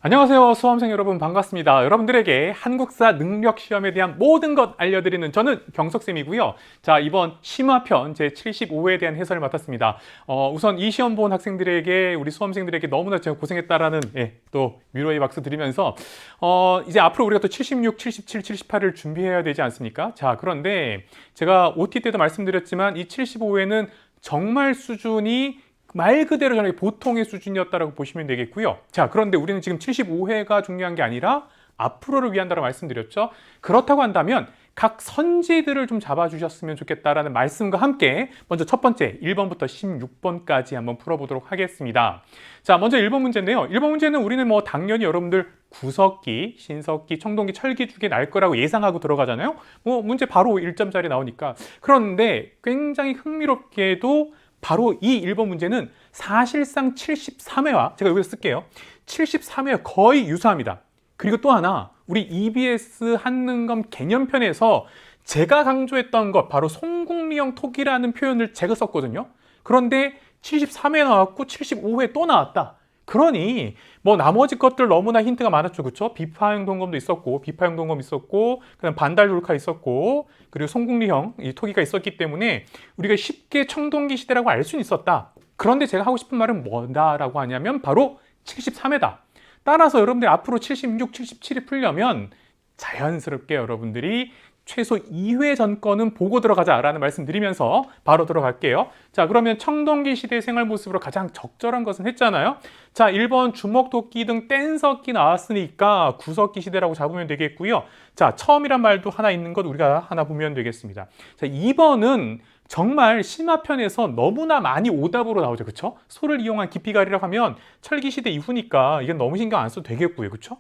안녕하세요. 수험생 여러분 반갑습니다. 여러분들에게 한국사 능력 시험에 대한 모든 것 알려드리는 저는 경석쌤이고요. 자, 이번 심화편 제75회에 대한 해설을 맡았습니다. 우선 이 시험 본 학생들에게, 우리 수험생들에게 너무나 제가 고생했다라는 또 위로의 박수 드리면서 이제 앞으로 우리가 또 76, 77, 78을 준비해야 되지 않습니까? 자, 그런데 제가 OT 때도 말씀드렸지만 이 75회는 정말 수준이 말 그대로 저는 보통의 수준이었다고 보시면 되겠고요. 자, 그런데 우리는 지금 75회가 중요한 게 아니라 앞으로를 위한다고 말씀드렸죠. 그렇다고 한다면 각 선지들을 좀 잡아주셨으면 좋겠다라는 말씀과 함께 먼저 첫 번째 1번부터 16번까지 한번 풀어보도록 하겠습니다. 자, 먼저 1번 문제인데요. 1번 문제는 우리는 뭐 당연히 여러분들 구석기, 신석기, 청동기, 철기 두개 날 거라고 예상하고 들어가잖아요. 뭐 문제 바로 1점짜리 나오니까. 그런데 굉장히 흥미롭게도 바로 이 1번 문제는 사실상 73회와 제가 여기서 쓸게요. 73회와 거의 유사합니다. 그리고 또 하나 우리 EBS 한능검 개념편에서 제가 강조했던 것 바로 송국리형 토기라는 표현을 제가 썼거든요. 그런데 73회 나왔고 75회 또 나왔다. 그러니 뭐 나머지 것들 너무나 힌트가 많았죠. 그렇죠? 비파형 동검도 있었고 비파형 동검 있었고 그다음 반달돌카 있었고 그리고 송국리형 이 토기가 있었기 때문에 우리가 쉽게 청동기 시대라고 알 수는 있었다. 그런데 제가 하고 싶은 말은 뭐다라고 하냐면 바로 73회다. 따라서 여러분들이 앞으로 76, 77이 풀려면 자연스럽게 여러분들이 최소 2회 전거는 보고 들어가자라는 말씀 드리면서 바로 들어갈게요. 자, 그러면 청동기 시대 생활 모습으로 가장 적절한 것은 했잖아요. 자, 1번 주먹도끼 등 뗀석기 나왔으니까 구석기 시대라고 잡으면 되겠고요. 자, 처음이란 말도 하나 있는 것 우리가 하나 보면 되겠습니다. 자, 2번은 정말 심화편에서 너무나 많이 오답으로 나오죠. 그렇죠? 소를 이용한 깊이가리라고 하면 철기 시대 이후니까 이건 너무 신경 안 써도 되겠고요. 그렇죠?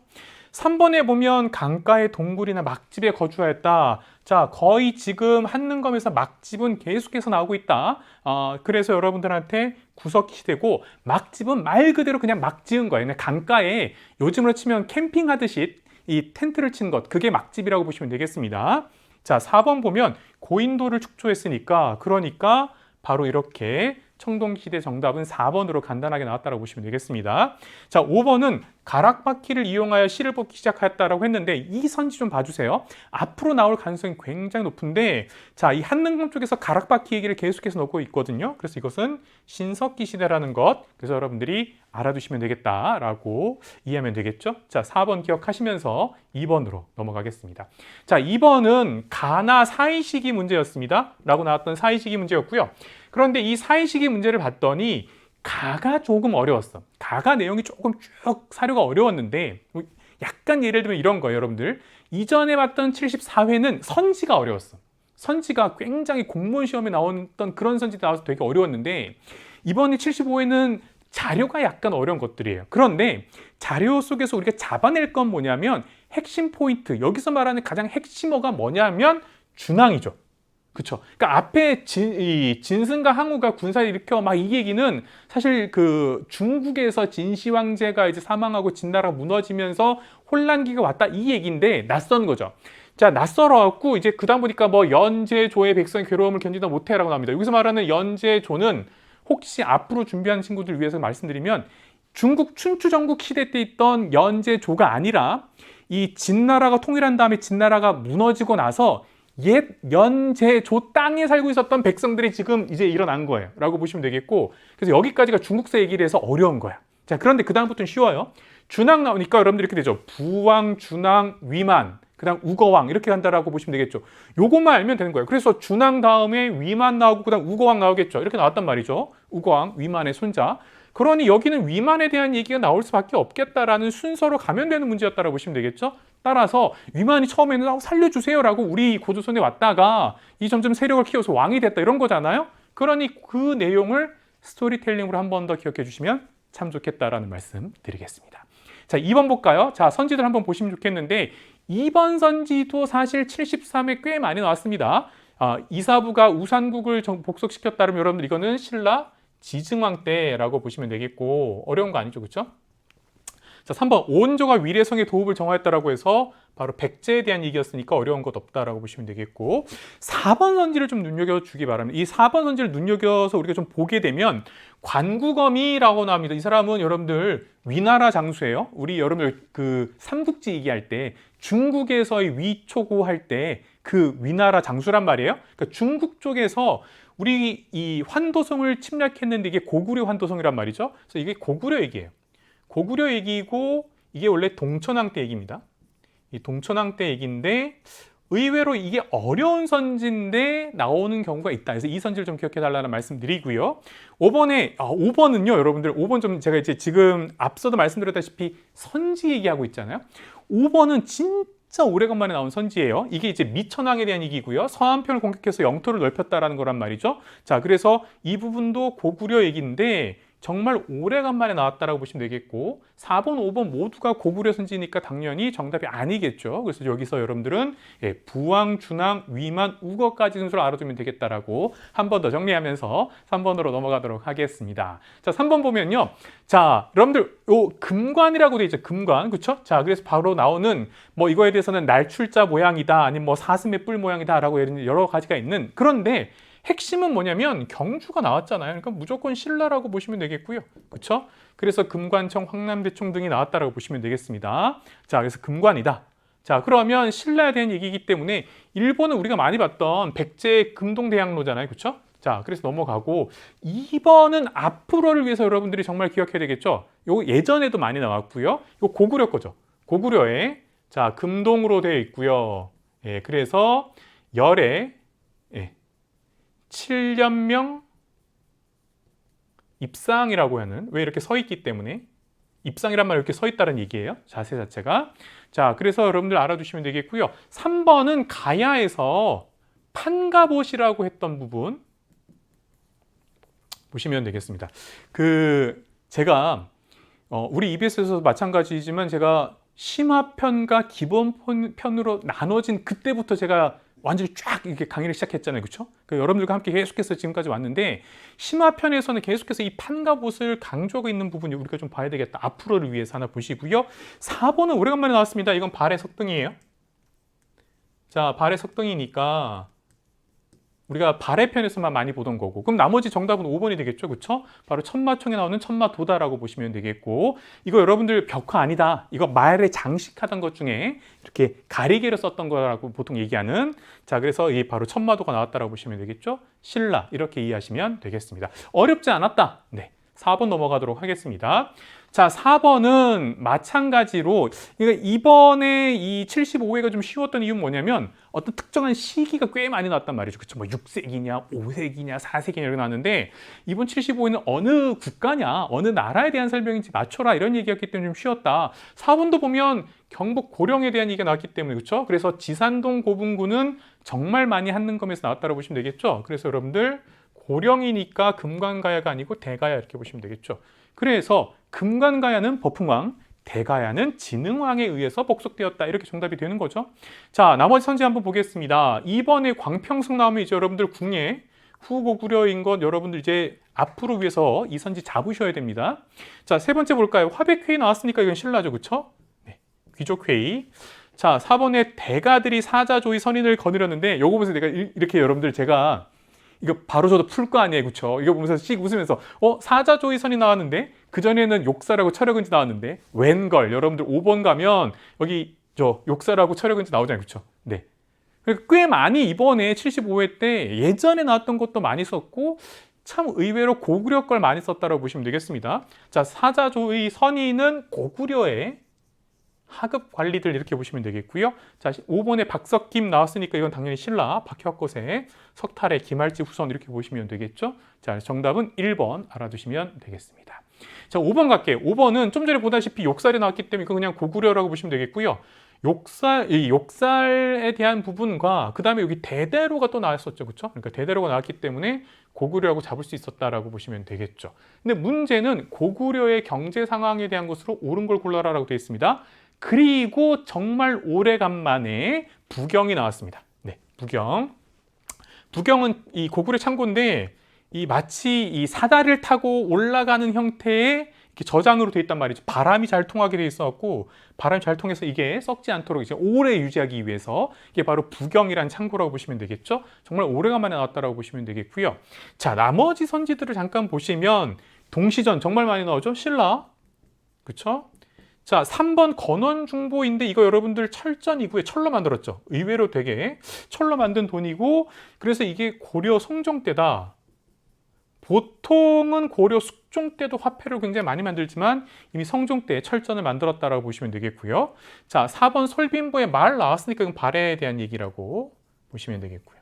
3번에 보면 강가의 동굴이나 막집에 거주하였다. 자, 거의 지금 한능검에서 막집은 계속해서 나오고 있다. 그래서 여러분들한테 구석기 시대고 막집은 말 그대로 그냥 막 지은 거예요. 그냥 강가에 요즘으로 치면 캠핑하듯이 이 텐트를 친 것, 그게 막집이라고 보시면 되겠습니다. 자, 4번 보면 고인돌을 축조했으니까 그러니까 바로 이렇게 청동기 시대 정답은 4번으로 간단하게 나왔다고 보시면 되겠습니다. 자, 5번은 가락바퀴를 이용하여 실을 뽑기 시작하였다라고 했는데 이 선지 좀 봐주세요. 앞으로 나올 가능성이 굉장히 높은데 자, 이 한능검 쪽에서 가락바퀴 얘기를 계속해서 넣고 있거든요. 그래서 이것은 신석기 시대라는 것, 그래서 여러분들이 알아두시면 되겠다라고 이해하면 되겠죠. 자, 4번 기억하시면서 2번으로 넘어가겠습니다. 자, 2번은 가나 사이시기 문제였습니다. 라고 나왔던 사이시기 문제였고요. 그런데 이 사이시기 문제를 봤더니 가가 조금 어려웠어. 가가 내용이 조금 쭉 사료가 어려웠는데 약간 예를 들면 이런 거예요, 여러분들. 이전에 봤던 74회는 선지가 어려웠어. 선지가 굉장히 공무원 시험에 나왔던 그런 선지도 나와서 되게 어려웠는데 이번에 75회는 자료가 약간 어려운 것들이에요. 그런데 자료 속에서 우리가 잡아낼 건 뭐냐면 핵심 포인트, 여기서 말하는 가장 핵심어가 뭐냐면 준항이죠. 그렇죠. 그러니까 앞에 진승과 항우가 군사를 일으켜 막 이 얘기는 사실 그 중국에서 진시 황제가 이제 사망하고 진나라가 무너지면서 혼란기가 왔다 이 얘기인데 낯선 거죠. 자, 낯설어갖고 이제 그다음 보니까 뭐 연제조의 백성의 괴로움을 견디다 못해라고 나옵니다. 여기서 말하는 연제조는 혹시 앞으로 준비하는 친구들 위해서 말씀드리면 중국 춘추전국 시대 때 있던 연제조가 아니라 이 진나라가 통일한 다음에 진나라가 무너지고 나서 옛 연제조 땅에 살고 있었던 백성들이 지금 이제 일어난 거예요 라고 보시면 되겠고, 그래서 여기까지가 중국사 얘기를 해서 어려운 거야. 자, 그런데 그 다음부터는 쉬워요. 준항 나오니까 여러분들 이렇게 되죠. 부왕, 준항, 위만, 그 다음 우거왕 이렇게 간다라고 보시면 되겠죠. 요것만 알면 되는 거예요. 그래서 준항 다음에 위만 나오고 그 다음 우거왕 나오겠죠. 이렇게 나왔단 말이죠. 우거왕, 위만의 손자. 그러니 여기는 위만에 대한 얘기가 나올 수밖에 없겠다라는 순서로 가면 되는 문제였다라고 보시면 되겠죠. 따라서 위만이 처음에는 살려주세요라고 우리 고조선에 왔다가 이 점점 세력을 키워서 왕이 됐다 이런 거잖아요. 그러니 그 내용을 스토리텔링으로 한 번 더 기억해 주시면 참 좋겠다라는 말씀 드리겠습니다. 자, 2번 볼까요? 자, 선지들 한번 보시면 좋겠는데 2번 선지도 사실 73회 꽤 많이 나왔습니다. 이사부가 우산국을 복속시켰다면 여러분들 이거는 신라 지증왕 때라고 보시면 되겠고 어려운 거 아니죠, 그렇죠? 자, 3번 온조가 위례성의 도읍을 정하였다라고 해서 바로 백제에 대한 얘기였으니까 어려운 것 없다라고 보시면 되겠고 4번 선지를 좀 눈여겨주기 바랍니다. 이 4번 선지를 눈여겨서 우리가 좀 보게 되면 관구검이라고 나옵니다. 이 사람은 여러분들 위나라 장수예요. 우리 여러분들 그 삼국지 얘기할 때 중국에서의 위초고 할 때 그 위나라 장수란 말이에요. 그러니까 중국 쪽에서 우리 이 환도성을 침략했는데 이게 고구려 환도성이란 말이죠. 그래서 이게 고구려 얘기예요. 고구려 얘기고 이게 원래 동천왕 때 얘기입니다. 이 동천왕 때 얘기인데 의외로 이게 어려운 선지인데 나오는 경우가 있다. 그래서 이 선지를 좀 기억해 달라는 말씀 드리고요. 5번은요, 여러분들 5번 좀 제가 이제 지금 앞서도 말씀드렸다시피 선지 얘기하고 있잖아요. 5번은 진짜 오래간만에 나온 선지예요. 이게 이제 미천왕에 대한 얘기고요. 서한편을 공격해서 영토를 넓혔다라는 거란 말이죠. 자, 그래서 이 부분도 고구려 얘기인데 정말 오래간만에 나왔다라고 보시면 되겠고 4번, 5번 모두가 고구려 선지니까 당연히 정답이 아니겠죠. 그래서 여기서 여러분들은 부왕, 준왕, 위만, 우거까지 순서를 알아두면 되겠다라고 한 번 더 정리하면서 3번으로 넘어가도록 하겠습니다. 자, 3번 보면요. 자, 여러분들 요 금관이라고 돼 있죠. 금관. 그렇죠? 자, 그래서 바로 나오는 뭐 이거에 대해서는 날출자 모양이다. 아니면 뭐 사슴의 뿔 모양이다라고 여러 가지가 있는 그런데 핵심은 뭐냐면 경주가 나왔잖아요. 그러니까 무조건 신라라고 보시면 되겠고요. 그렇죠? 그래서 금관청, 황남대청 등이 나왔다라고 보시면 되겠습니다. 자, 그래서 금관이다. 자, 그러면 신라에 대한 얘기이기 때문에 일본은 우리가 많이 봤던 백제 금동대항로잖아요. 그렇죠? 자, 그래서 넘어가고 2번은 앞으로를 위해서 여러분들이 정말 기억해야 되겠죠? 요 예전에도 많이 나왔고요. 요 고구려 거죠. 고구려에 자, 금동으로 되어 있고요. 예, 그래서 열에 7년명 입상이라고 하는 왜 이렇게 서 있기 때문에 입상이란 말 이렇게 서 있다는 얘기예요. 자세 자체가. 자, 그래서 여러분들 알아두시면 되겠고요. 3번은 가야에서 판가봇이라고 했던 부분 보시면 되겠습니다. 제가 우리 EBS에서도 마찬가지지만 제가 심화편과 기본편으로 나눠진 그때부터 제가 완전히 쫙 이렇게 강의를 시작했잖아요. 그렇죠? 여러분들과 함께 계속해서 지금까지 왔는데 심화편에서는 계속해서 이 판가봇을 강조하고 있는 부분이 우리가 좀 봐야 되겠다. 앞으로를 위해서 하나 보시고요. 4번은 오래간만에 나왔습니다. 이건 발의 석등이에요. 자, 발의 석등이니까 우리가 발의 편에서만 많이 보던 거고 그럼 나머지 정답은 5번이 되겠죠. 그렇죠? 바로 천마총에 나오는 천마도다라고 보시면 되겠고 이거 여러분들 벽화 아니다. 이거 말에 장식하던 것 중에 이렇게 가리개로 썼던 거라고 보통 얘기하는 자, 그래서 이 바로 천마도가 나왔다라고 보시면 되겠죠. 신라 이렇게 이해하시면 되겠습니다. 어렵지 않았다. 네. 4번 넘어가도록 하겠습니다. 자, 4번은 마찬가지로 그러니까 이번에 이 75회가 좀 쉬웠던 이유는 뭐냐면 어떤 특정한 시기가 꽤 많이 나왔단 말이죠. 그렇죠? 뭐 6세기냐, 5세기냐, 4세기냐 이렇게 나왔는데 이번 75회는 어느 국가냐, 어느 나라에 대한 설명인지 맞춰라 이런 얘기였기 때문에 좀 쉬웠다. 4번도 보면 경북 고령에 대한 얘기가 나왔기 때문에 그렇죠? 그래서 지산동 고분군은 정말 많이 한능검에서 나왔다고 보시면 되겠죠. 그래서 여러분들 고령이니까 금관가야가 아니고 대가야 이렇게 보시면 되겠죠. 그래서 금관가야는 버풍왕, 대가야는 진흥왕에 의해서 복속되었다. 이렇게 정답이 되는 거죠. 자, 나머지 선지 한번 보겠습니다. 2번에 광평성 나오면 이제 여러분들 궁예, 후고구려인 것 여러분들 이제 앞으로 위해서 이 선지 잡으셔야 됩니다. 자, 세 번째 볼까요? 화백회의 나왔으니까 이건 신라죠. 그렇죠? 네, 귀족회의. 자, 4번에 대가들이 사자조의 선인을 거느렸는데 요거 보면서 내가 이렇게 여러분들 제가 이거 바로 저도 풀 거 아니에요. 그렇죠? 이거 보면서 씩 웃으면서 사자조의선이 나왔는데 그전에는 욕사라고 철학은지 나왔는데 웬걸 여러분들 5번 가면 여기 저 욕사라고 철학은지 나오잖아요. 그렇죠? 네. 꽤 많이 이번에 75회 때 예전에 나왔던 것도 많이 썼고 참 의외로 고구려 걸 많이 썼다고 보시면 되겠습니다. 자, 사자조의 선의는 고구려의 하급 관리들 이렇게 보시면 되겠고요. 자, 5번에 박석김 나왔으니까 이건 당연히 신라, 박혁거세, 석탈의 김할지 후손 이렇게 보시면 되겠죠. 자, 정답은 1번 알아두시면 되겠습니다. 자, 5번 갈게요. 5번은 좀 전에 보다시피 욕살이 나왔기 때문에 이거 그냥 고구려라고 보시면 되겠고요. 이 욕살에 대한 부분과 그 다음에 여기 대대로가 또 나왔었죠. 그렇죠? 그러니까 대대로가 나왔기 때문에 고구려라고 잡을 수 있었다라고 보시면 되겠죠. 근데 문제는 고구려의 경제 상황에 대한 것으로 옳은 걸 골라라라고 되어 있습니다. 그리고 정말 오래간만에 부경이 나왔습니다. 네, 부경. 부경은 이 고구려 창고인데 이 마치 이 사다리를 타고 올라가는 형태의 이렇게 저장으로 돼 있단 말이죠. 바람이 잘 통하게 돼 있어갖고 바람이 잘 통해서 이게 썩지 않도록 이제 오래 유지하기 위해서 이게 바로 부경이란 창고라고 보시면 되겠죠. 정말 오래간만에 나왔다라고 보시면 되겠고요. 자, 나머지 선지들을 잠깐 보시면 동시전 정말 많이 나오죠. 신라, 그렇죠? 자, 3번 건원중보인데 이거 여러분들 철전 이후에 철로 만들었죠. 의외로 되게 철로 만든 돈이고 그래서 이게 고려 성종 때다. 보통은 고려 숙종 때도 화폐를 굉장히 많이 만들지만 이미 성종 때 철전을 만들었다라고 보시면 되겠고요. 자, 4번 솔빈보에 말 나왔으니까 이건 발해에 대한 얘기라고 보시면 되겠고요.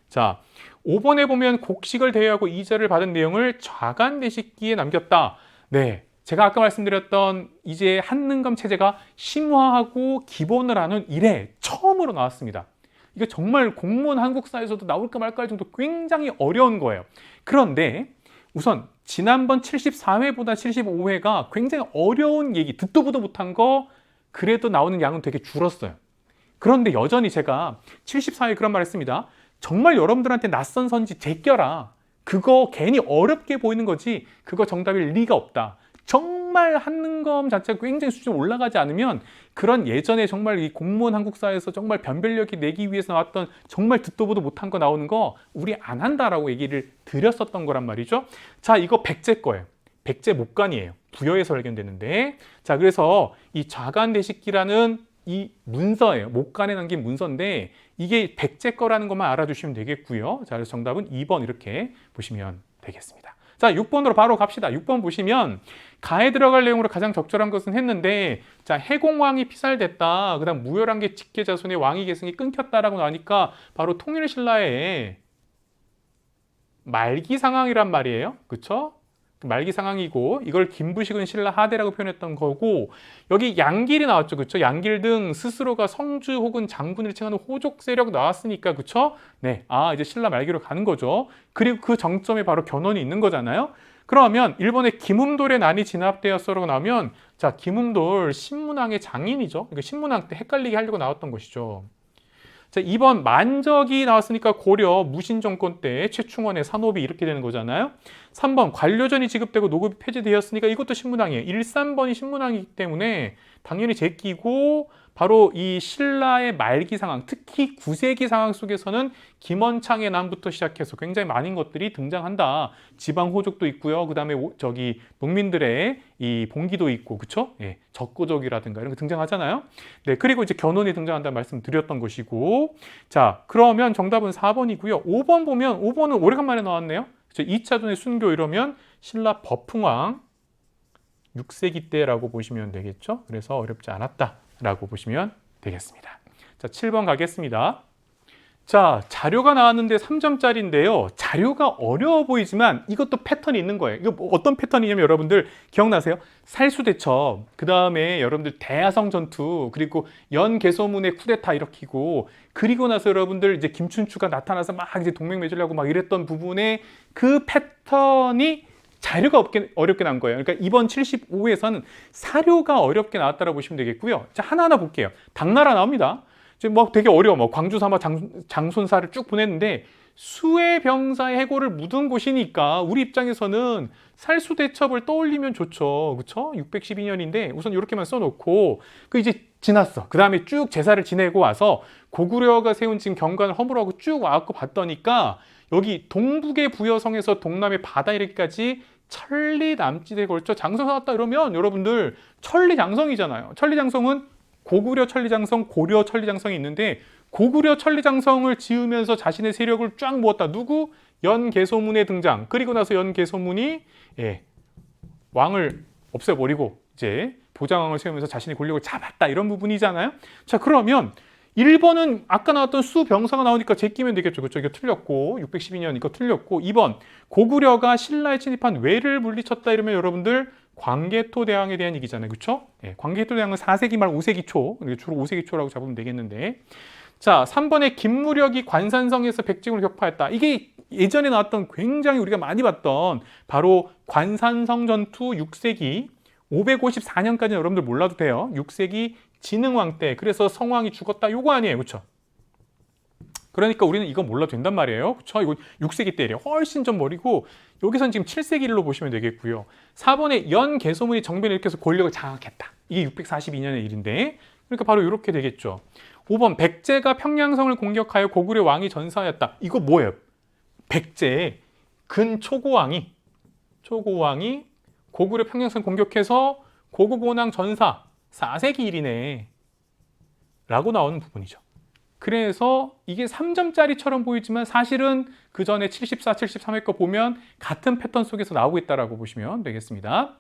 자, 5번에 보면 곡식을 대여하고 이자를 받은 내용을 좌간대식기에 남겼다. 네, 제가 아까 말씀드렸던 이제 한능검 체제가 심화하고 기본을 하는 이래 처음으로 나왔습니다. 이거 정말 공무원 한국사에서도 나올까 말까 할 정도 굉장히 어려운 거예요. 그런데 우선 지난번 74회보다 75회가 굉장히 어려운 얘기, 듣도 보도 못한 거 그래도 나오는 양은 되게 줄었어요. 그런데 여전히 제가 74회 그런 말 했습니다. 정말 여러분들한테 낯선 선지 제껴라. 그거 괜히 어렵게 보이는 거지 그거 정답일 리가 없다. 정말 한능검 자체가 굉장히 수준이 올라가지 않으면 그런 예전에 정말 이 공무원 한국사에서 정말 변별력이 내기 위해서 나왔던 정말 듣도 보도 못한 거 나오는 거 우리 안 한다라고 얘기를 드렸었던 거란 말이죠. 자, 이거 백제 거예요. 백제 목간이에요. 부여에서 발견되는데, 자, 그래서 이 좌간대식기라는 이 문서예요. 목간에 남긴 문서인데 이게 백제 거라는 것만 알아주시면 되겠고요. 자, 그래서 정답은 2번 이렇게 보시면 되겠습니다. 자, 6번으로 바로 갑시다. 6번 보시면 가에 들어갈 내용으로 가장 적절한 것은 했는데, 자, 해공왕이 피살됐다. 그다음 무열한계 직계자손의 왕위 계승이 끊겼다라고 나오니까 바로 통일신라의 말기 상황이란 말이에요. 그렇죠? 말기 상황이고 이걸 김부식은 신라 하대라고 표현했던 거고, 여기 양길이 나왔죠. 그렇죠? 양길 등 스스로가 성주 혹은 장군을 칭하는 호족 세력 나왔으니까, 그렇죠? 네, 아, 이제 신라 말기로 가는 거죠. 그리고 그 정점에 바로 견훤이 있는 거잖아요. 그러면 일본의 김음돌의 난이 진압되었어라고 나오면, 자, 김음돌 신문왕의 장인이죠. 그러니까 신문왕 때 헷갈리게 하려고 나왔던 것이죠. 자, 2번 만적이 나왔으니까 고려 무신정권 때 최충원의 산업이 이렇게 되는 거잖아요. 3번 관료전이 지급되고 노급이 폐지되었으니까 이것도 신문왕이에요. 1, 3번이 신문왕이기 때문에 당연히 제끼고, 바로 이 신라의 말기 상황, 특히 9세기 상황 속에서는 김원창의 난부터 시작해서 굉장히 많은 것들이 등장한다. 지방 호족도 있고요. 그다음에 저기 농민들의 이 봉기도 있고, 그렇죠? 예, 적고족이라든가 이런 거 등장하잖아요. 네, 그리고 이제 견훤이 등장한다는 말씀 드렸던 것이고, 자, 그러면 정답은 4번이고요. 5번 보면 5번은 오래간만에 나왔네요. 그렇죠? 2차전의 순교 이러면 신라 버풍왕 6세기 때라고 보시면 되겠죠. 그래서 어렵지 않았다라고 보시면 되겠습니다. 자, 7번 가겠습니다. 자, 자료가 나왔는데 3점짜리인데요. 자료가 어려워 보이지만 이것도 패턴이 있는 거예요. 이거 어떤 패턴이냐면 여러분들 기억나세요? 살수대첩, 그 다음에 여러분들 대하성 전투, 그리고 연개소문의 쿠데타 일으키고, 그리고 나서 여러분들 이제 김춘추가 나타나서 막 이제 동맹 맺으려고 막 이랬던 부분에 그 패턴이 자료가 어렵게 나온 거예요. 그러니까 이번 75에서는 사료가 어렵게 나왔다고 보시면 되겠고요. 자, 하나하나 볼게요. 당나라 나옵니다. 지금 뭐 되게 어려워. 뭐 광주 사마 장손사를 쭉 보냈는데 수의 병사의 해골을 묻은 곳이니까 우리 입장에서는 살수대첩을 떠올리면 좋죠. 그렇죠? 612년인데 우선 이렇게만 써놓고 그 이제 지났어. 그 다음에 쭉 제사를 지내고 와서 고구려가 세운 지금 경관을 허물하고 쭉 와갖고 봤더니까 여기 동북의 부여성에서 동남의 바다 이르기까지 천리남짓에 걸쳐 장성사 왔다 이러면 여러분들 천리장성이잖아요. 천리장성은 고구려 천리장성, 고려 천리장성이 있는데 고구려 천리장성을 지으면서 자신의 세력을 쫙 모았다. 누구? 연개소문의 등장. 그리고 나서 연개소문이 왕을 없애버리고 이제 보장왕을 세우면서 자신의 권력을 잡았다. 이런 부분이잖아요. 자, 그러면 1번은 아까 나왔던 수병사가 나오니까 제끼면 되겠죠. 그렇죠? 이거 틀렸고 612년 이거 틀렸고 2번 고구려가 신라에 침입한 왜를 물리쳤다 이러면 여러분들 광개토 대왕에 대한 얘기잖아요. 그렇죠? 예, 광개토 대왕은 4세기 말 5세기 초, 주로 5세기 초라고 잡으면 되겠는데, 자, 3번에 김무력이 관산성에서 백제군을 격파했다. 이게 예전에 나왔던 굉장히 우리가 많이 봤던 바로 관산성 전투 6세기 554년까지는 여러분들 몰라도 돼요. 6세기 진흥왕 때. 그래서 성왕이 죽었다. 요거 아니에요. 그렇죠? 그러니까 우리는 이거 몰라도 된단 말이에요. 그렇죠? 이거 6세기 때 일이에요. 훨씬 전 머리고 여기선 지금 7세기 일로 보시면 되겠고요. 4번에 연 개소문이 정변을 일으켜서 권력을 장악했다. 이게 642년의 일인데 그러니까 바로 이렇게 되겠죠. 5번 백제가 평양성을 공격하여 고구려 왕이 전사하였다. 이거 뭐예요? 백제 근초고왕이 고구려 평양성 공격해서 고구곤왕 전사 4세기 일이네 라고 나오는 부분이죠. 그래서 이게 3점짜리처럼 보이지만 사실은 그 전에 74, 73회 거 보면 같은 패턴 속에서 나오고 있다고 보시면 되겠습니다.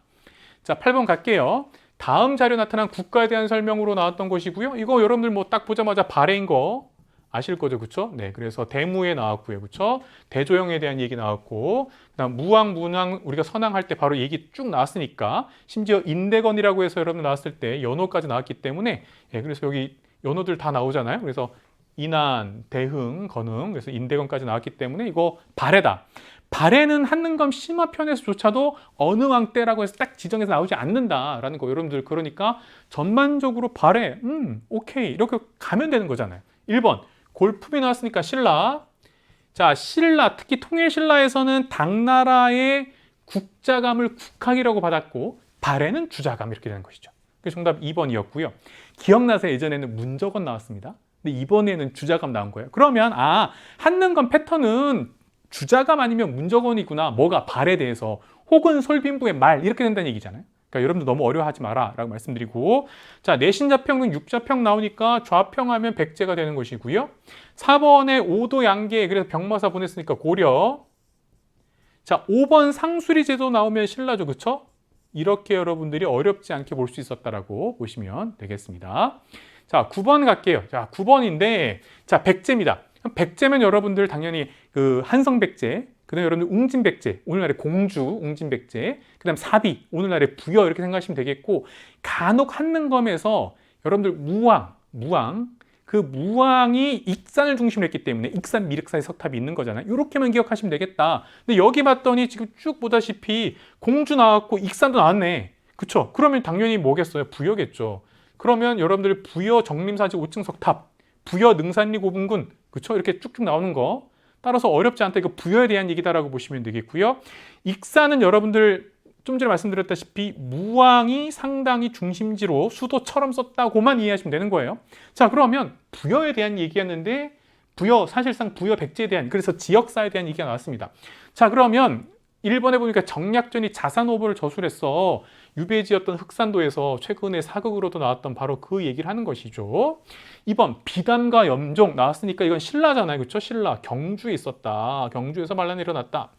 자, 8번 갈게요. 다음 자료 나타난 국가에 대한 설명으로 나왔던 것이고요. 이거 여러분들 뭐 딱 보자마자 발해인 거 아실 거죠, 그렇죠? 네, 그래서 대무에 나왔고요, 그렇죠? 대조영에 대한 얘기 나왔고, 그다음 무왕, 문왕 우리가 선왕할 때 바로 얘기 쭉 나왔으니까 심지어 인대건이라고 해서 여러분 나왔을 때 연호까지 나왔기 때문에 예, 그래서 여기 연호들 다 나오잖아요. 그래서 인안, 대흥, 건흥, 그래서 인대건까지 나왔기 때문에 이거 발해다. 발해는 한능검 심화편에서조차도 어느 왕 때라고 해서 딱 지정해서 나오지 않는다라는 거 여러분들 그러니까 전반적으로 발해, 오케이 이렇게 가면 되는 거잖아요. 1번 골품이 나왔으니까 신라. 자, 신라 특히 통일신라에서는 당나라의 국자감을 국학이라고 받았고 발해는 주자감 이렇게 되는 것이죠. 그래서 정답 2번이었고요. 기억나세요? 예전에는 문저건 나왔습니다. 근데 이번에는 주자감 나온 거예요. 그러면 한능검 패턴은 주자감 아니면 문저건이구나. 뭐가 발에 대해서 혹은 솔빈부의 말 이렇게 된다는 얘기잖아요. 그러니까 여러분들 너무 어려워하지 마라 라고 말씀드리고 자 내신자평, 육자평 나오니까 좌평하면 백제가 되는 것이고요. 4번에 오도 양계 그래서 병마사 보냈으니까 고려. 자 5번 상수리 제도 나오면 신라죠. 그쵸? 이렇게 여러분들이 어렵지 않게 볼 수 있었다라고 보시면 되겠습니다. 자 9번 갈게요. 자 9번인데 자 백제입니다. 백제면 여러분들 당연히 그 한성백제, 그 다음에 여러분들 웅진백제, 오늘날의 공주 웅진백제, 그 다음 사비, 오늘날의 부여 이렇게 생각하시면 되겠고 간혹 한능검에서 여러분들 무왕, 그 무왕이 익산을 중심으로 했기 때문에 익산, 미륵사의 석탑이 있는 거잖아요. 이렇게만 기억하시면 되겠다. 근데 여기 봤더니 지금 쭉 보다시피 공주 나왔고 익산도 나왔네. 그쵸? 그러면 당연히 뭐겠어요? 부여겠죠. 그러면 여러분들 부여 정림사지 5층 석탑, 부여 능산리 고분군, 그쵸? 이렇게 쭉쭉 나오는 거. 따라서 어렵지 않다. 이거 부여에 대한 얘기다라고 보시면 되겠고요. 익산은 여러분들 좀 전에 말씀드렸다시피 무왕이 상당히 중심지로 수도처럼 썼다고만 이해하시면 되는 거예요. 자, 그러면 부여에 대한 얘기였는데 부여, 사실상 부여 백제에 대한 그래서 지역사에 대한 얘기가 나왔습니다. 자, 그러면 1번에 보니까 정약전이 자산오보를 저술했어. 유배지였던 흑산도에서 최근에 사극으로도 나왔던 바로 그 얘기를 하는 것이죠. 2번 비담과 염종 나왔으니까 이건 신라잖아요. 그렇죠? 신라 경주에 있었다. 경주에서 반란이 일어났다.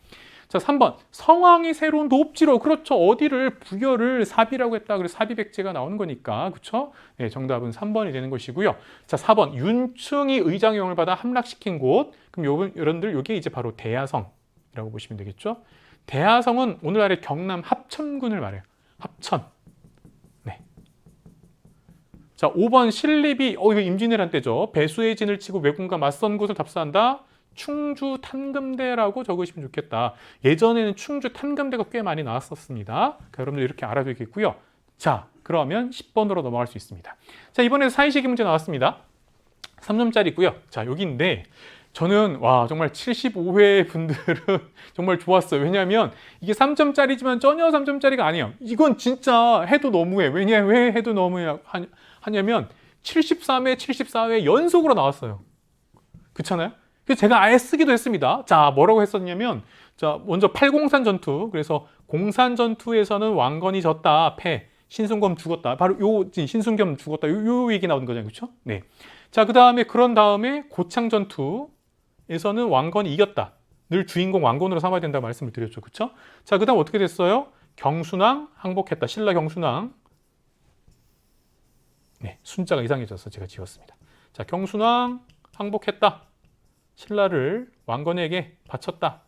자 3번 성왕이 새로운 노업지로 그렇죠. 어디를 부여를 사비라고 했다. 그래서 사비백제가 나오는 거니까 그렇죠? 네, 정답은 3번이 되는 것이고요. 자 4번 윤충이 의장용을 받아 함락시킨 곳. 그럼 여러분들 이게 이제 바로 대야성이라고 보시면 되겠죠. 대야성은 오늘날의 경남 합천군을 말해요. 합천. 네. 자, 5번 신립이 이거 임진왜란 때죠. 배수의 진을 치고 왜군과 맞선 곳을 답사한다. 충주 탄금대라고 적으시면 좋겠다. 예전에는 충주 탄금대가 꽤 많이 나왔었습니다. 그러니까 여러분들 이렇게 알아두겠고요. 자, 그러면 10번으로 넘어갈 수 있습니다. 자, 이번에 사이시기 문제 나왔습니다. 3점짜리고요. 자, 여기인데 저는 정말 75회 분들은 정말 좋았어요. 왜냐하면 이게 3점짜리지만 전혀 3점짜리가 아니에요. 이건 진짜 해도 너무해. 왜 해도 너무해 하냐면 73회, 74회 연속으로 나왔어요. 그렇잖아요? 그래서 제가 아예 쓰기도 했습니다. 자, 뭐라고 했었냐면 자, 먼저 팔공산 전투. 그래서 공산 전투에서는 왕건이 졌다. 패. 신순검 죽었다. 바로 신순겸 죽었다. 요 얘기 나오는 거잖아요. 그렇죠? 네. 자, 그런 다음에 고창 전투에서는 왕건이 이겼다. 늘 주인공 왕건으로 삼아야 된다고 말씀을 드렸죠. 그렇죠? 자, 그다음 어떻게 됐어요? 경순왕 항복했다. 신라 경순왕. 네, 순자가 이상해져서 제가 지웠습니다. 자, 경순왕 항복했다. 신라를 왕건에게 바쳤다.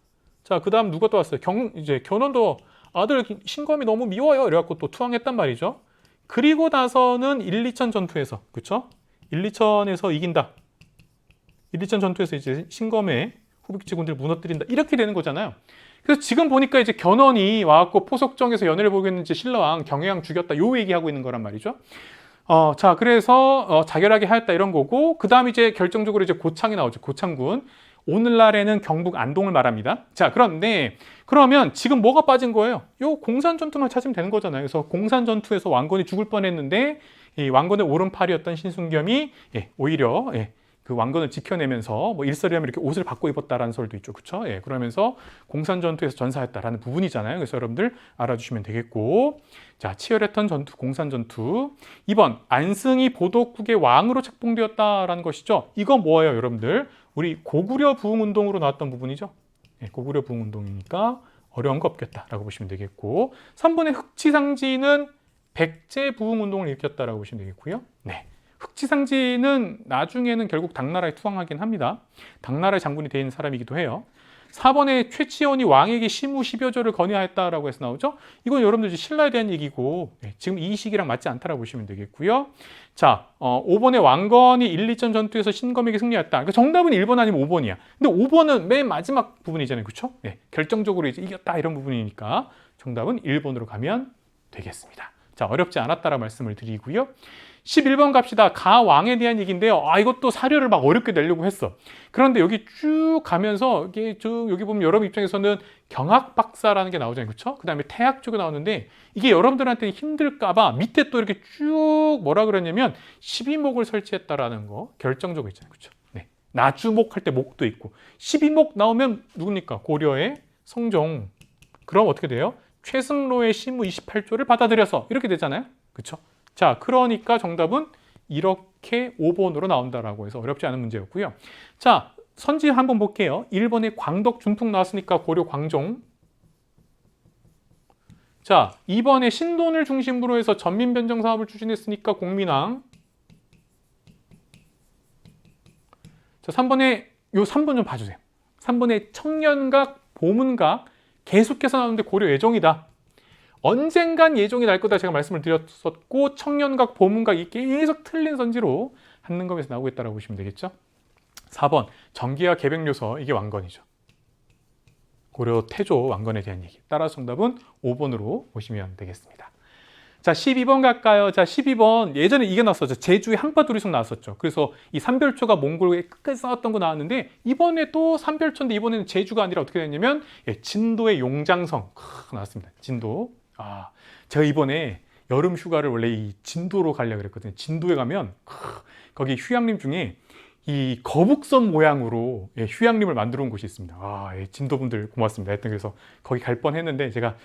자, 그다음 누가 또 왔어요? 이제 견훤도 아들 신검이 너무 미워요. 이래갖고 또 투항했단 말이죠. 그리고 나서는 1, 2천 전투에서, 그렇죠? 1, 2천에서 이긴다. 1, 2천 전투에서 이제 신검의 후백지군들 무너뜨린다. 이렇게 되는 거잖아요. 그래서 지금 보니까 이제 견훤이 와갖고 포석정에서 연애를 보겠는지 신라왕 경혜왕 죽였다. 요 얘기하고 있는 거란 말이죠. 자, 그래서 자결하게 하였다 이런 거고, 그 다음 이제 결정적으로 이제 고창이 나오죠. 고창군. 오늘날에는 경북 안동을 말합니다. 자, 그런데 그러면 지금 뭐가 빠진 거예요? 요 공산 전투만 찾으면 되는 거잖아요. 그래서 공산 전투에서 왕건이 죽을 뻔했는데 이 왕건의 오른팔이었던 신순겸이 오히려 그 왕건을 지켜내면서 뭐 일설이라면 이렇게 옷을 바꿔 입었다라는 설도 있죠. 그렇죠? 그러면서 공산 전투에서 전사했다라는 부분이잖아요. 그래서 여러분들 알아주시면 되겠고, 자, 치열했던 전투, 공산 전투. 2번 안승이 보덕국의 왕으로 책봉되었다라는 것이죠. 이건 뭐예요, 여러분들? 우리 고구려 부흥운동으로 나왔던 부분이죠. 고구려 부흥운동이니까 어려운 거 없겠다라고 보시면 되겠고, 3번의 흑치상지는 백제 부흥운동을 일으켰다라고 보시면 되겠고요. 네. 흑치상지는 나중에는 결국 당나라에 투항하긴 합니다. 당나라의 장군이 된 사람이기도 해요. 4번에 최치원이 왕에게 시무 10여조를 건의하였다라고 해서 나오죠. 이건 여러분들 신라에 대한 얘기고 지금 이 시기랑 맞지 않다라고 보시면 되겠고요. 자, 5번에 왕건이 1, 2전 전투에서 신검에게 승리했다. 그러니까 정답은 1번 아니면 5번이야. 근데 5번은 맨 마지막 부분이잖아요. 그렇죠? 결정적으로 이제 이겼다 이런 부분이니까 정답은 1번으로 가면 되겠습니다. 자, 어렵지 않았다라는 말씀을 드리고요. 11번 갑시다. 가왕에 대한 얘기인데요. 이것도 사료를 막 어렵게 내려고 했어. 그런데 여기 쭉 가면서 이게 여기 보면 여러분 입장에서는 경학박사라는 게 나오잖아요. 그렇죠? 그 다음에 태학 쪽에 나오는데 이게 여러분들한테는 힘들까봐 밑에 또 이렇게 쭉 뭐라 그랬냐면 12목을 설치했다라는 거 결정적으로 있잖아요. 그렇죠? 네. 나주목 할 때 목도 있고 12목 나오면 누굽니까? 고려의 성종. 그럼 어떻게 돼요? 최승로의 시무 28조를 받아들여서 이렇게 되잖아요. 그렇죠? 자, 그러니까 정답은 이렇게 5번으로 나온다라고 해서 어렵지 않은 문제였고요. 자, 선지 한번 볼게요. 1번에 광덕 준풍 나왔으니까 고려 광종. 자, 2번에 신돈을 중심으로 해서 전민변정 사업을 추진했으니까 공민왕. 자, 3번에 요 3번 좀 봐주세요. 3번에 청년각, 보문각 계속해서 나오는데 고려 예종이다. 언젠간 예종이 날 거다 제가 말씀을 드렸었고 청년각, 보문각 이게 계속 틀린 선지로 한능검에서 나오고 있다고 보시면 되겠죠. 4번 정기와 개백요서 이게 왕건이죠. 고려 태조 왕건에 대한 얘기. 따라서 정답은 5번으로 보시면 되겠습니다. 자, 12번 갈까요? 자, 12번 예전에 이게 나왔었죠. 제주의 항파두리송 나왔었죠. 그래서 이 삼별초가 몽골에 끝까지 싸웠던 거 나왔는데 이번에 또 삼별초인데 이번에는 제주가 아니라 어떻게 됐냐면 진도의 용장성 나왔습니다. 진도. 제가 이번에 여름 휴가를 원래 이 진도로 가려고 그랬거든요. 진도에 가면 거기 휴양림 중에 이 거북선 모양으로 휴양림을 만들어 온 곳이 있습니다. 진도분들 고맙습니다. 하여튼 그래서 거기 갈 뻔했는데 제가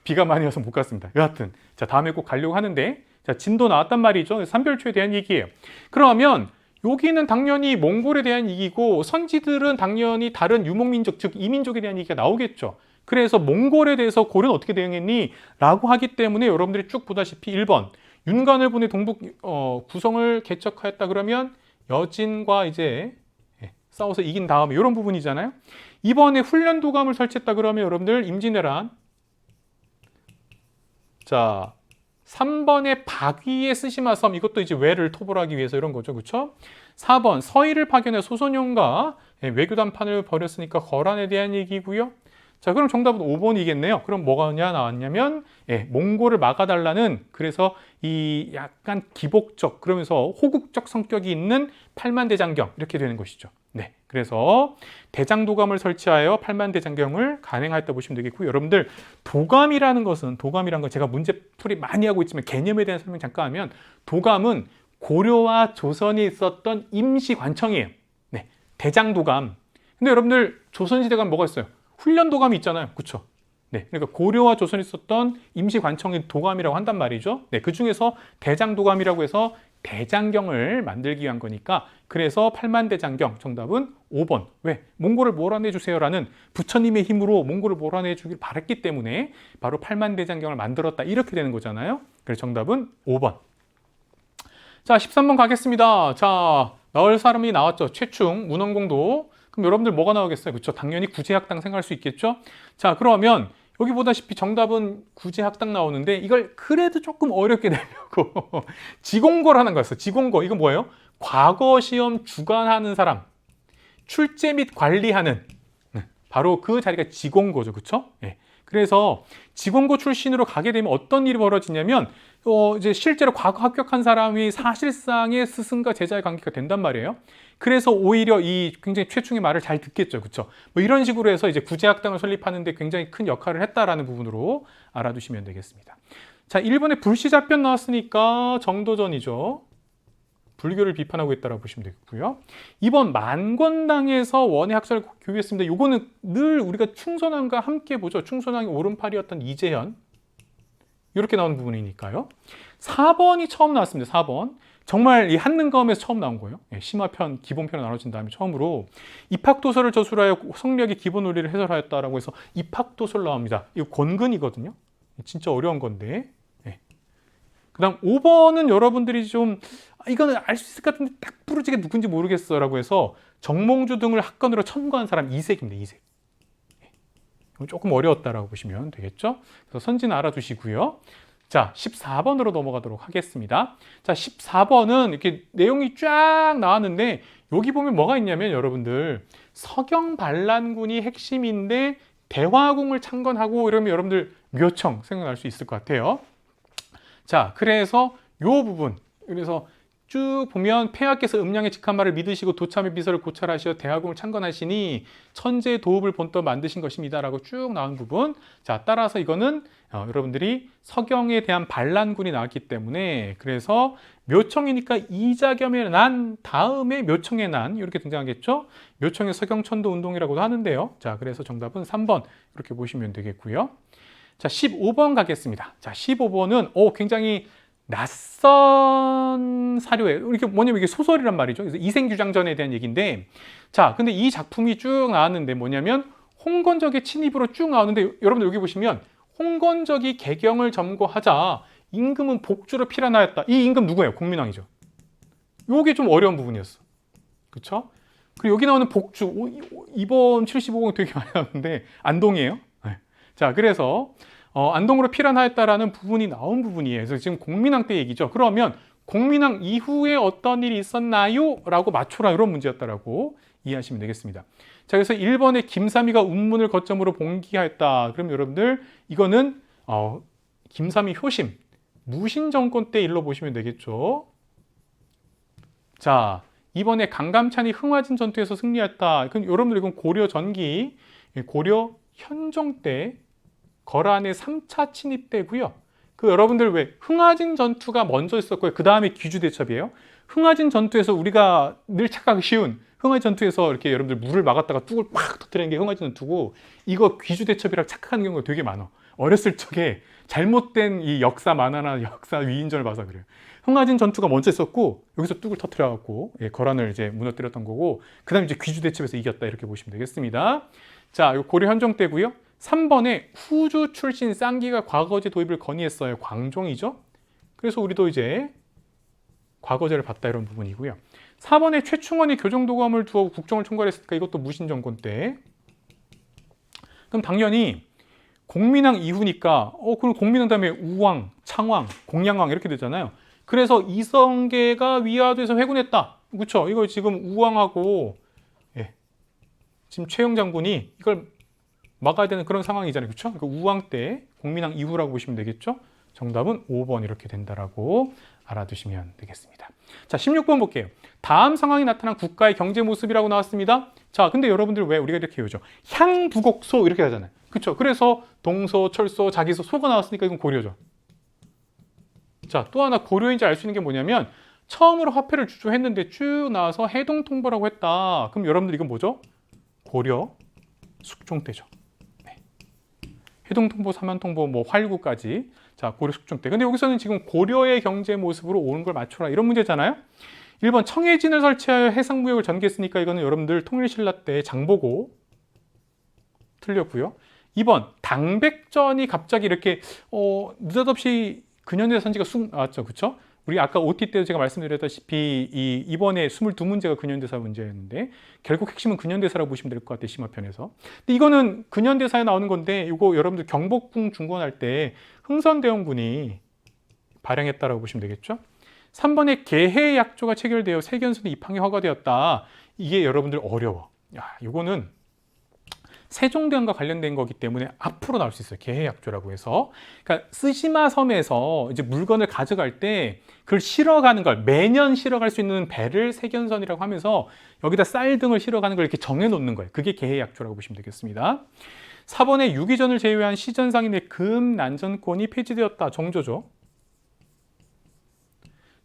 비가 많이 와서 못 갔습니다. 여하튼 자, 다음에 꼭 가려고 하는데 자, 진도 나왔단 말이죠. 삼별초에 대한 얘기예요. 그러면 여기는 당연히 몽골에 대한 얘기고 선지들은 당연히 다른 유목민족 즉 이민족에 대한 얘기가 나오겠죠. 그래서 몽골에 대해서 고려는 어떻게 대응했니? 라고 하기 때문에 여러분들이 쭉 보다시피 1번 윤관을 보내 동북 구성을 개척하였다 그러면 여진과 이제 싸워서 이긴 다음에 이런 부분이잖아요. 2번에 훈련 도감을 설치했다 그러면 여러분들 임진왜란. 자, 3번에 박위의 스시마섬 이것도 이제 외를 토벌하기 위해서 이런 거죠. 그렇죠? 4번 서희를 파견해 소선용과 외교 담판을 벌였으니까 거란에 대한 얘기고요. 자, 그럼 정답은 5번이겠네요. 그럼 뭐가 나왔냐면 몽골을 막아달라는 그래서 이 약간 기복적 그러면서 호국적 성격이 있는 팔만대장경 이렇게 되는 것이죠. 네, 그래서 대장도감을 설치하여 팔만대장경을 간행하였다 보시면 되겠고 여러분들 도감이라는 건 제가 문제풀이 많이 하고 있지만 개념에 대한 설명 잠깐 하면 도감은 고려와 조선이 있었던 임시관청이에요. 네, 대장도감. 근데 여러분들 조선시대 가면 뭐가 있어요? 훈련도감이 있잖아요. 그렇죠? 네, 그러니까 고려와 조선이 있었던 임시관청이 도감이라고 한단 말이죠. 네, 그 중에서 대장도감이라고 해서 대장경을 만들기 위한 거니까 그래서 팔만대장경 정답은 5번. 왜? 몽골을 몰아내주세요 라는 부처님의 힘으로 몽골을 몰아내주길 바랬기 때문에 바로 팔만대장경을 만들었다 이렇게 되는 거잖아요. 그래서 정답은 5번. 자, 13번 가겠습니다. 자, 나올 사람이 나왔죠. 최충, 문헌공도. 그럼 여러분들 뭐가 나오겠어요? 그렇죠? 당연히 구제학당 생각할 수 있겠죠? 자, 그러면 여기 보다시피 정답은 구제학당 나오는데 이걸 그래도 조금 어렵게 내려고 지공고를 하는 거였어요. 지공고. 이건 뭐예요? 과거 시험 주관하는 사람. 출제 및 관리하는. 바로 그 자리가 지공고죠. 그렇죠? 예. 그래서 직원고 출신으로 가게 되면 어떤 일이 벌어지냐면 이제 실제로 과거 합격한 사람이 사실상의 스승과 제자의 관계가 된단 말이에요. 그래서 오히려 이 굉장히 최충의 말을 잘 듣겠죠. 그렇죠? 뭐 이런 식으로 해서 이제 구제학당을 설립하는 데 굉장히 큰 역할을 했다라는 부분으로 알아두시면 되겠습니다. 자, 1번에 불시잡변 나왔으니까 정도전이죠. 불교를 비판하고 있다고 보시면 되겠고요. 2번 만권당에서 원의 학설을 교육했습니다. 이거는 늘 우리가 충선왕과 함께 보죠. 충선왕의 오른팔이었던 이재현. 이렇게 나오는 부분이니까요. 4번이 처음 나왔습니다. 4번. 정말 이 한능가음에서 처음 나온 거예요. 심화편, 기본편으로 나눠진 다음에 처음으로 입학도서를 저술하여 성리학의 기본 논리를 해설하였다라고 해서 입학도서를 나옵니다. 이거 권근이거든요. 진짜 어려운 건데. 그 다음 5번은 여러분들이 좀 이거는 알 수 있을 것 같은데 딱 부르지게 누군지 모르겠어 라고 해서 정몽주 등을 학건으로 첨부한 사람 이색입니다. 이색. 조금 어려웠다라고 보시면 되겠죠. 그래서 선지는 알아두시고요. 자, 14번으로 넘어가도록 하겠습니다. 자, 14번은 이렇게 내용이 쫙 나왔는데 여기 보면 뭐가 있냐면 여러분들 서경반란군이 핵심인데 대화궁을 창건하고 이러면 여러분들 묘청 생각날 수 있을 것 같아요. 자, 그래서 요 부분, 그래서 쭉 보면 폐하께서 음량의 직한 말을 믿으시고 도참의 비서를 고찰하시어 대화궁을 창건하시니 천재의 도읍을 본떠 만드신 것입니다 라고 쭉 나온 부분. 자, 따라서 이거는 여러분들이 서경에 대한 반란군이 나왔기 때문에 그래서 묘청이니까 이자겸의 난 다음에 묘청의 난 이렇게 등장하겠죠. 묘청의 서경천도 운동이라고도 하는데요. 자, 그래서 정답은 3번 이렇게 보시면 되겠고요. 자, 15번 가겠습니다. 자, 15번은 굉장히 낯선 사료예요. 이게 뭐냐면 이게 소설이란 말이죠. 그래서 이생규장전에 대한 얘기인데, 자, 근데 이 작품이 쭉 나왔는데 뭐냐면 홍건적의 친입으로 쭉 나오는데 여러분들 여기 보시면 홍건적이 개경을 점거하자 임금은 복주로 피란하였다. 이 임금 누구예요? 공민왕이죠. 요게 좀 어려운 부분이었어. 그렇죠? 그리고 여기 나오는 복주 이번 75공 되게 많이 나오는데 안동이에요. 네. 자, 그래서 안동으로 피란하였다라는 부분이 나온 부분이에요. 그래서 지금 공민왕 때 얘기죠. 그러면 공민왕 이후에 어떤 일이 있었나요? 라고 맞춰라 이런 문제였다라고 이해하시면 되겠습니다. 자, 그래서 1번에 김삼이가 운문을 거점으로 봉기하였다. 그럼 여러분들 이거는 김삼이 효심, 무신정권 때 일로 보시면 되겠죠. 자, 2번에 강감찬이 흥화진 전투에서 승리했다. 그럼 여러분들 이건 고려 전기, 고려 현종 때 거란의 3차 침입 때고요. 그 여러분들 왜 흥화진 전투가 먼저 있었고요. 그 다음에 귀주대첩이에요. 흥화진 전투에서 우리가 늘 착각하기 쉬운 흥화진 전투에서 이렇게 여러분들 물을 막았다가 뚝을 팍 터뜨리는 게 흥화진 전투고 이거 귀주대첩이라고 착각하는 경우가 되게 많아. 어렸을 적에 잘못된 이 역사 만화나 역사 위인전을 봐서 그래요. 흥화진 전투가 먼저 있었고 여기서 뚝을 터뜨려갖고 거란을 이제 무너뜨렸던 거고 그 다음에 이제 귀주대첩에서 이겼다 이렇게 보시면 되겠습니다. 자, 이거 고려 현종 때고요. 3번에 후주 출신 쌍기가 과거제 도입을 건의했어요. 광종이죠. 그래서 우리도 이제 과거제를 받다 이런 부분이고요. 4번에 최충원이 교정도감을 두어 국정을 총괄했으니까 이것도 무신정권 때. 그럼 당연히 공민왕 이후니까 그럼 공민왕 다음에 우왕, 창왕, 공양왕 이렇게 되잖아요. 그래서 이성계가 위화도에서 회군했다. 그렇죠? 이거 지금 우왕하고 지금 최영 장군이 이걸 막아야 되는 그런 상황이잖아요. 그렇죠? 그러니까 우왕 때 공민왕 이후라고 보시면 되겠죠? 정답은 5번 이렇게 된다라고 알아두시면 되겠습니다. 자, 16번 볼게요. 다음 상황이 나타난 국가의 경제 모습이라고 나왔습니다. 자, 근데 여러분들 왜 우리가 이렇게 외우죠? 향부곡소 이렇게 하잖아요. 그렇죠? 그래서 동소, 철소, 자기소, 소가 나왔으니까 이건 고려죠. 자, 또 하나 고려인지 알 수 있는 게 뭐냐면 처음으로 화폐를 주조했는데 쭉 나와서 해동통보라고 했다. 그럼 여러분들 이건 뭐죠? 고려 숙종 때죠. 해동통보, 삼한통보, 뭐 활구까지. 자, 고려 숙종 때. 근데 여기서는 지금 고려의 경제 모습으로 오는 걸 맞춰라 이런 문제잖아요. 1번 청해진을 설치하여 해상무역을 전개했으니까 이거는 여러분들 통일신라 때 장보고 틀렸고요. 2번 당백전이 갑자기 이렇게 느닷없이 근현대사지가 쑥 나왔죠. 그렇죠? 우리 아까 OT 때도 제가 말씀드렸다시피 이번에 22문제가 근현대사 문제였는데 결국 핵심은 근현대사라고 보시면 될 것 같아요. 심화편에서. 근데 이거는 근현대사에 나오는 건데 이거 여러분들 경복궁 중건할 때 흥선대원군이 발행했다라고 보시면 되겠죠. 3번에 계해약조가 체결되어 세견선의 입항이 허가되었다. 이게 여러분들 어려워. 야, 이거는 세종대왕과 관련된 거기 때문에 앞으로 나올 수 있어요. 계해약조라고 해서. 그러니까 쓰시마 섬에서 이제 물건을 가져갈 때 그걸 실어가는 걸 매년 실어갈 수 있는 배를 세견선이라고 하면서 여기다 쌀 등을 실어가는 걸 이렇게 정해놓는 거예요. 그게 계해약조라고 보시면 되겠습니다. 4번에 유기전을 제외한 시전상인의 금난전권이 폐지되었다. 정조죠.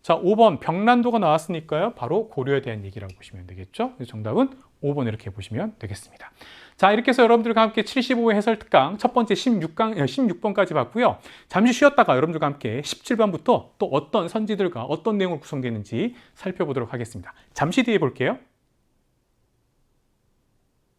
자, 5번 병란도가 나왔으니까요. 바로 고려에 대한 얘기라고 보시면 되겠죠. 그래서 정답은 5번 이렇게 보시면 되겠습니다. 자, 이렇게 해서 여러분들과 함께 75회 해설 특강 첫 번째 16번까지 봤고요. 잠시 쉬었다가 여러분들과 함께 17번부터 또 어떤 선지들과 어떤 내용으로 구성되는지 살펴보도록 하겠습니다. 잠시 뒤에 볼게요.